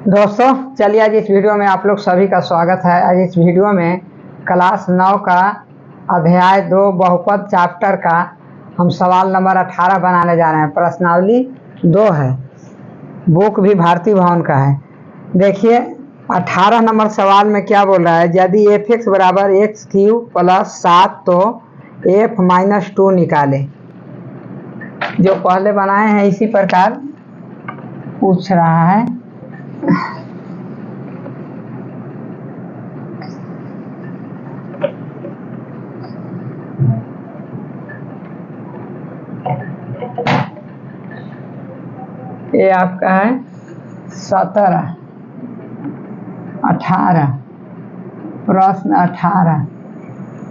दोस्तों चलिए आज इस वीडियो में आप लोग सभी का स्वागत है। आज इस वीडियो में क्लास 9 का अध्याय 2 बहुपद चैप्टर का हम सवाल नंबर 18 बनाने जा रहे हैं। प्रश्नावली 2 है, बुक भी भारती भवन का है। देखिए 18 नंबर सवाल में क्या बोल रहा है, यदि f(x) बराबर x³ + 7 तो f-2 निकालें। जो पहले बनाए हैं इसी प्रकार पूछ रहा है। ये आपका है 17 18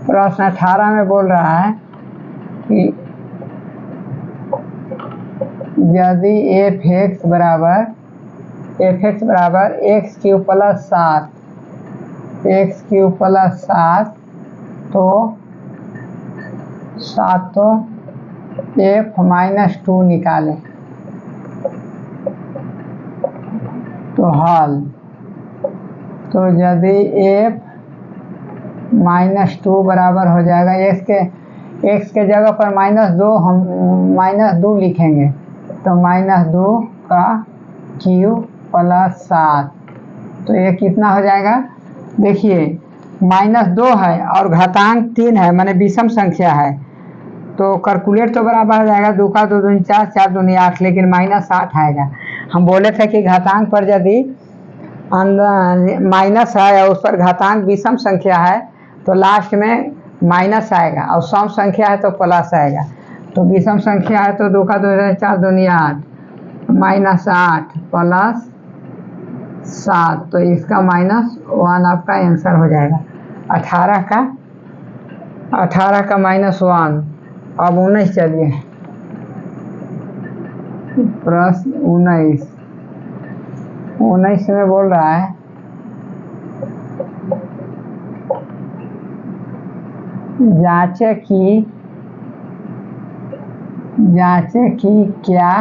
प्रश्न 18 में बोल रहा है कि यदि f(x) बराबर x³ + 7 तो f-2 निकालें। तो हल, तो यदि f-2 बराबर हो जाएगा x के जगह पर -2 हम -2 लिखेंगे, तो -2 का क्यूब + 7, तो ये कितना हो जाएगा। देखिए -2 है और घातांक 3 है, माने विषम संख्या है, तो कैलकुलेट तो बराबर हो जाएगा। 2 का 2 दूनी 4, 4 दूनी 8, लेकिन -8 आएगा। हम बोले थे कि घातांक पर यदि माइनस है और उस पर घातांक विषम संख्या है तो लास्ट में माइनस आएगा, और सम संख्या है तो प्लस आएगा। तो विषम संख्या है तो 2 का 2 4 दूनी 8, -8 + 7, तो इसका -1 आपका आंसर हो जाएगा। 18 का -1। अब 19 चलिए, प्रश्न 19 में बोल रहा है जांचे कि क्या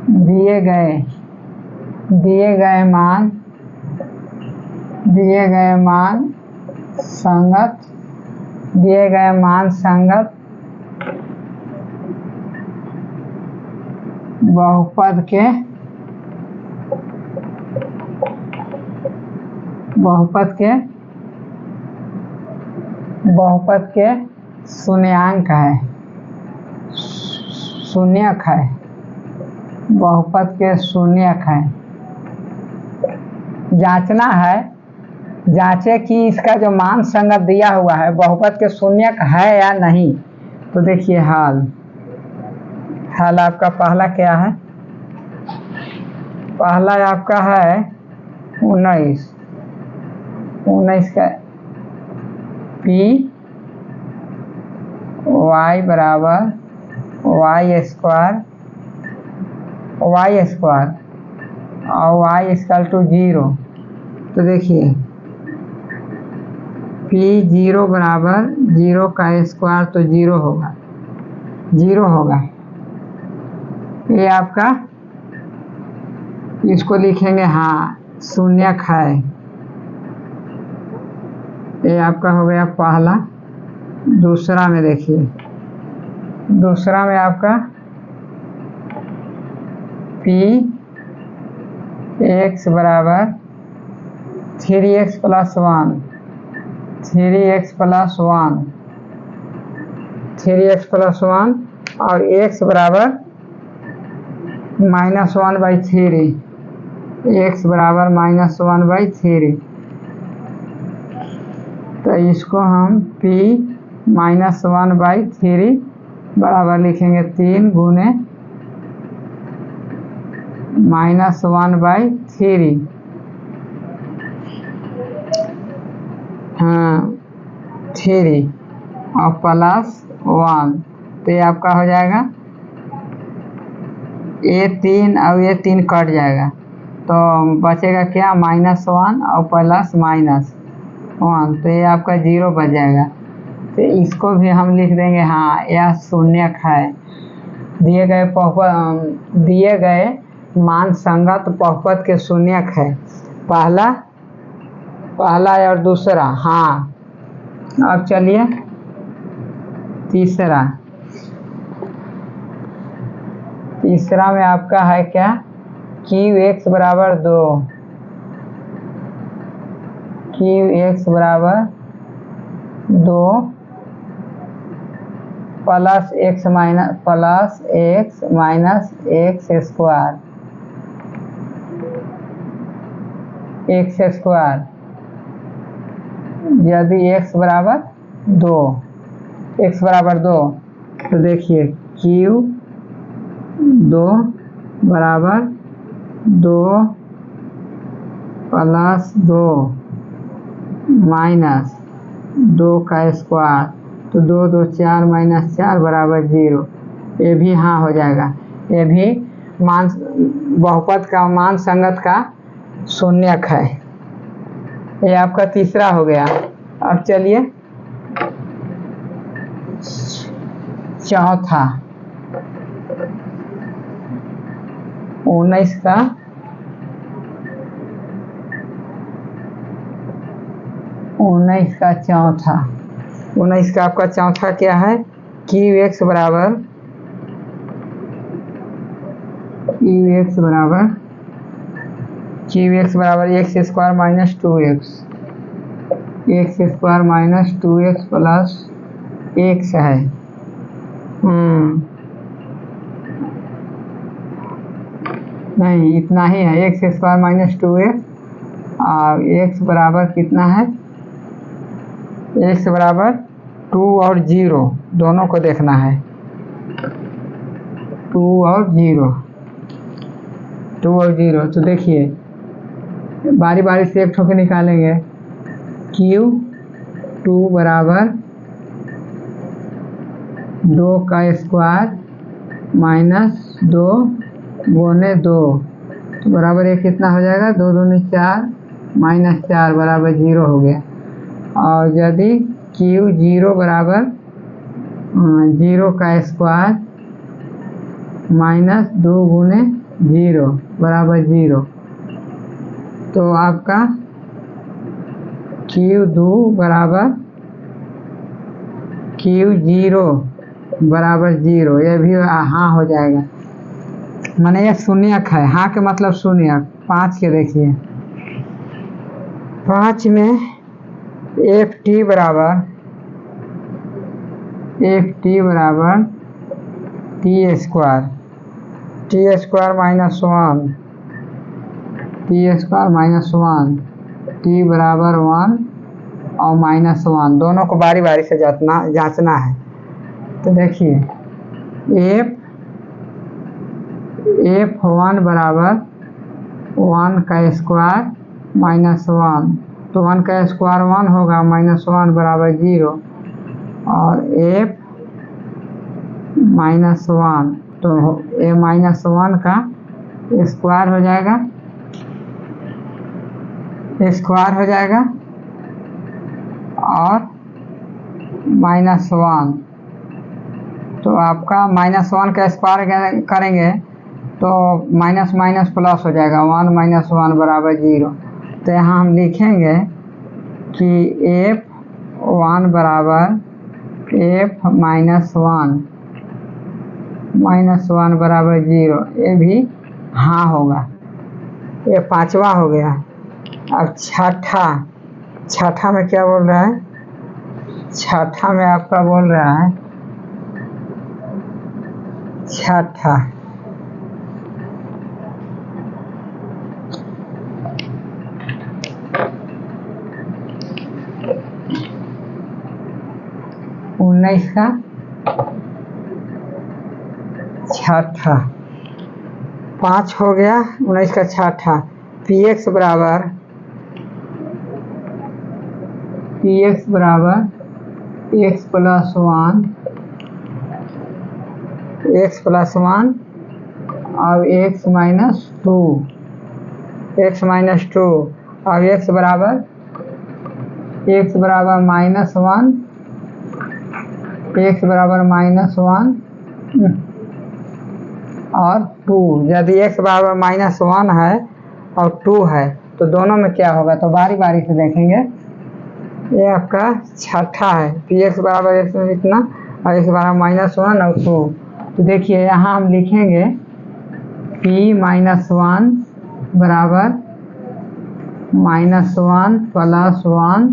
दिए गए मान संगत बहुपद के शून्यक है। बहुपद के शून्यक है। जांचना है, जांचे कि इसका जो मान संगत दिया हुआ है बहुपद के शून्यक है या नहीं। तो देखिए हल आपका पहला क्या है, पहला आपका है 19 का p y बराबर y² और y = 0। तो देखिए p0 बराबर 0 का स्क्वायर, तो 0 होगा। ये आपका, इसको लिखेंगे हाँ शून्यक है। ये आपका हो गया पहला। दूसरा में देखिए, दूसरा में आपका p(x) बराबर 3x + 1 और x बराबर -1/3, x बराबर -1/3। तो इसको हम p-1/3 बराबर लिखेंगे 3 गुने -1/3, हाँ 3 और +1, तो ये आपका हो जाएगा। ये 3 और ये 3 कट जाएगा, तो बचेगा क्या, -1 और +-1, तो ये आपका 0 बच जाएगा। तो इसको भी हम लिख देंगे हाँ यह शून्यक है। दिए गए मान संगत बहुपद के शून्यक है। पहला और दूसरा। हाँ, अब चलिए तीसरा में आपका है क्या, क्यू एक्स बराबर 2, plus x minus x square यदि x बराबर 2 तो देखिए क्यू 2 बराबर 2 प्लस 2 माइनस 2 का स्क्वायर, तो 2 2 4 माइनस 4 बराबर 0। ये भी हाँ हो जाएगा। ये भी मान बहुपद का मान संगत का शून्यक है। ये आपका तीसरा हो गया। अब चलिए चौथा 19 का चौथा। 19 का आपका चौथा क्या है, क्यू एक्स बराबर x square minus 2x, plus x है। नहीं, इतना ही है, एक्स स्क्वायर माइनस 2x और एक्स बराबर कितना है, एक्स बराबर 2 और 0 दोनों को देखना है। 2 और 0 तो देखिए बारी बारी से एक ठोके निकालेंगे। क्यू 2 बराबर 2 का स्क्वायर माइनस 2 गुने 2 तो बराबर ये कितना हो जाएगा, 2 दूनी 4 माइनस 4 बराबर 0 हो गया। और यदि क्यू 0 बराबर 0 का स्क्वायर माइनस 2 गुने 0 बराबर 0, तो आपका Q0 बराबर 0, ये भी हाँ हो जाएगा। माने ये शून्यक है, हाँ के मतलब शून्यक। 5 के देखिए, 5 में एक टी बराबर टी स्क्वायर माइनस 1, टी बराबर 1 और माइनस 1 दोनों को बारी बारी से जांचना है। तो देखिए f1 बराबर 1 का स्क्वायर माइनस 1, तो 1 का स्क्वायर 1 होगा, माइनस 1 बराबर 0, और f माइनस 1 तो a माइनस 1 का स्क्वायर हो जाएगा और माइनस 1, तो आपका माइनस 1 का स्क्वायर करेंगे तो माइनस माइनस प्लस हो जाएगा, 1 माइनस 1 बराबर 0। तो यहाँ हम लिखेंगे कि f1 बराबर f माइनस 1 बराबर 0, ये भी हाँ होगा। ये 5वां हो गया। अब छठा में क्या बोल रहा है, छठा में आपका बोल रहा है छठा 19 का छठा 5 हो गया। 19 का छठा पी एक्स बराबर एक्स प्लस 1 और एक्स माइनस 2 और एक्स बराबर माइनस 1 और 2। यदि x बराबर -1 है और 2 है तो दोनों में क्या होगा, तो बारी बारी से देखेंगे। ये आपका छठा है, px बराबर x में इतना और x बराबर -1 और 2। तो देखिए यहाँ हम लिखेंगे p-1 बराबर -1 + 1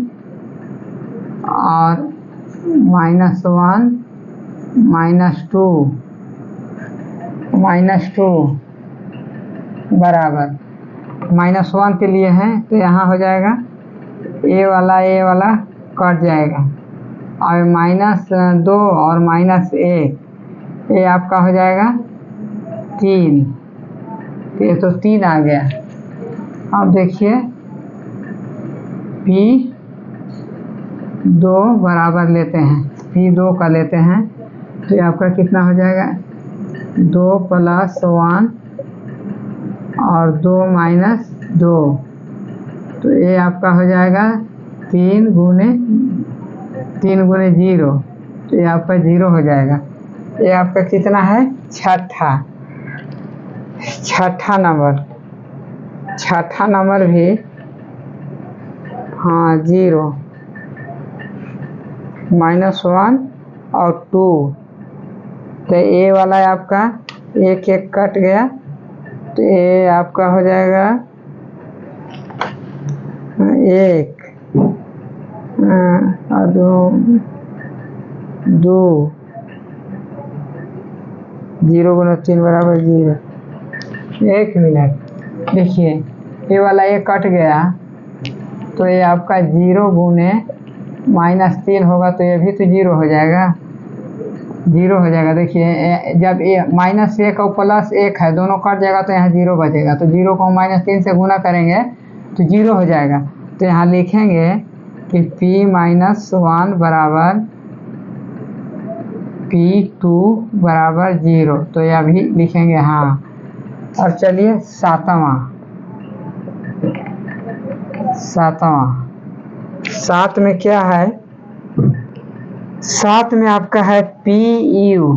और -1 -2 बराबर -1 के लिए है तो यहाँ हो जाएगा ए वाला कट जाएगा और -2 और -1 ये आपका हो जाएगा 3। ये तो 3 आ गया। अब देखिए p2 बराबर लेते हैं, p2 का लेते हैं तो ये आपका कितना हो जाएगा 2 + 1 और 2 - 2 तो ये आपका हो जाएगा 3 गुने 0 तो ये आपका 0 हो जाएगा। ये आपका कितना है छठा नंबर भी हाँ 0 -1 और 2 तो ये वाला आपका एक कट गया तो ये आपका हो जाएगा 1 और 2 0 गुना 3 बराबर 0। 1 मिनट देखिए ये वाला ये कट गया तो ये आपका 0 गुने -3 होगा तो ये भी तो 0 हो जाएगा। देखिए जब ये -1 और +1 है दोनों कट जाएगा तो यहाँ 0 बचेगा तो 0 को -3 से गुना करेंगे तो 0 हो जाएगा। तो यहाँ लिखेंगे कि p-1 बराबर p2 बराबर 0 तो यह भी लिखेंगे हाँ। और चलिए सातवां 7 में क्या है, 7 में आपका है pu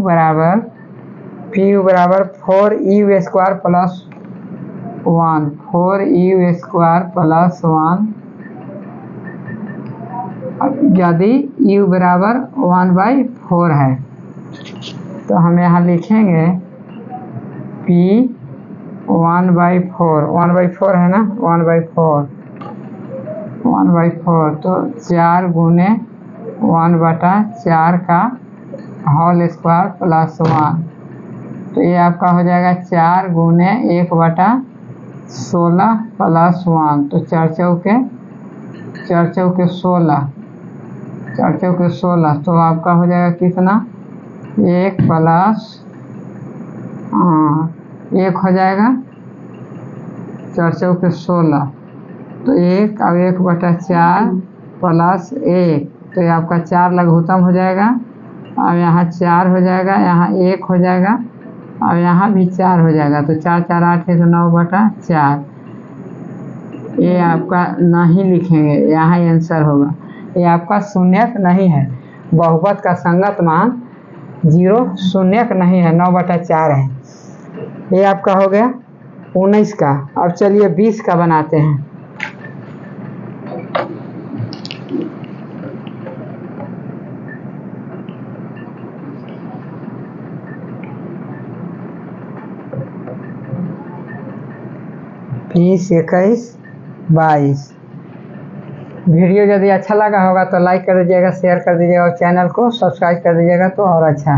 बराबर 4u² + 1 4u² + 1 यदि u बराबर 1/4 है तो हम यहाँ लिखेंगे p 1/4 है ना 1/4 तो 4 गुने 1/4 का होल स्क्वायर + 1 तो ये आपका हो जाएगा 4 गुने 1/16 + 1 तो 4 चौके 16 तो आपका हो जाएगा कितना 1 हो जाएगा 4 चौके 16 तो 1 और 1/4 + 1 तो ये आपका 4 लघुत्तम हो जाएगा और यहाँ 4 हो जाएगा, यहाँ 1 हो जाएगा और यहाँ भी 4 हो जाएगा तो 4 4 8 है तो 9/4। ये आपका नहीं लिखेंगे, यहाँ आंसर होगा। ये आपका शून्यक नहीं है, बहुपद का संगत मान 0 शून्यक नहीं है 9/4 है। ये आपका हो गया 19 का। अब चलिए 20 का बनाते हैं। बीस 21 22। वीडियो यदि अच्छा लगा होगा तो लाइक कर दीजिएगा, शेयर कर दीजिएगा और चैनल को सब्सक्राइब कर दीजिएगा तो और अच्छा।